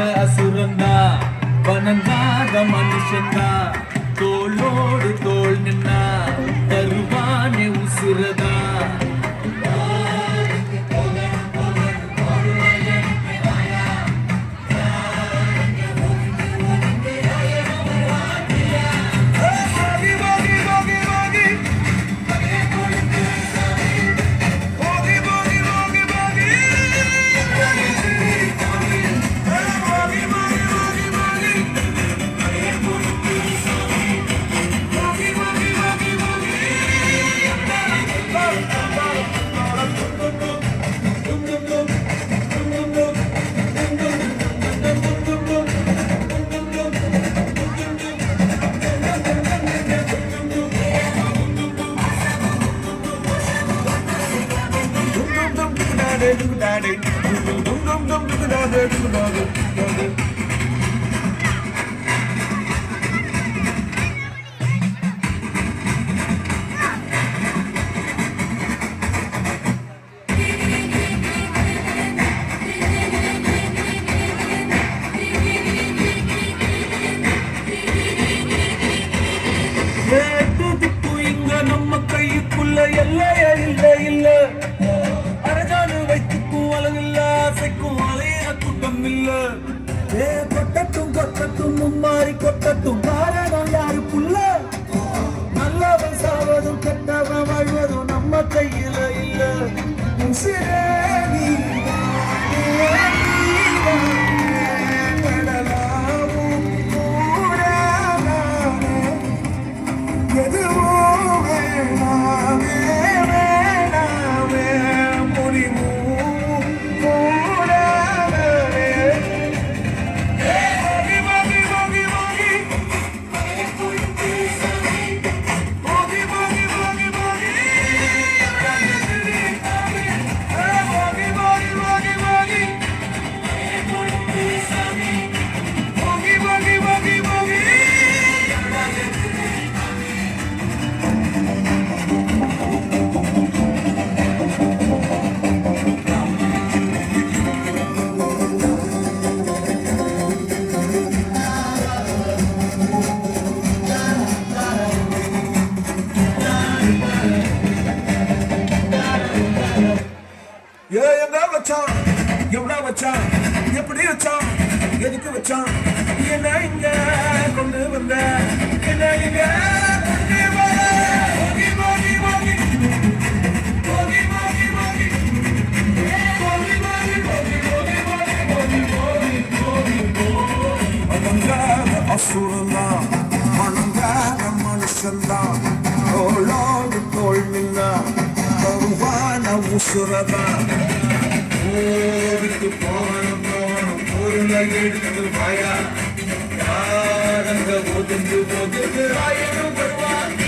அசுரந்தா வணங்காத மனுஷந்தா தோளோடு தோள் நின்னா தருவானே உசுரதா நம்ம கைக்குள்ள எல்லைய இல்ல இல்ல அரஜானு வைத்துக்கும் அழகில்ல ஆசைக்கும் அலையிற கூட்டம் இல்ல கொட்டட்டும் கொட்டட்டும் மும்மாறி கொட்டட்டும் காரணம் யாருக்குள்ள நல்லவன் சாவதும் கெட்டவன் வாழ்வதும் நம்ம கையில இல்ல உசிரே வச்சான் எவ்வளோ வச்சான் எப்படி வச்சான் எதுக்கு வச்சான் என்ன இங்க கொண்டு வந்த என்ன இங்க அசுரந்தான் வணங்காத மனுஷன்தான் தோளோடு தோள் நின்னா தருவான உசுரதான் கோவிக்கு போகணும் போகணும் பொருளை எடுத்து மாயா யாரங்க ஒதுங்கு ஒதுங்கு ஆயிரம் வருவான்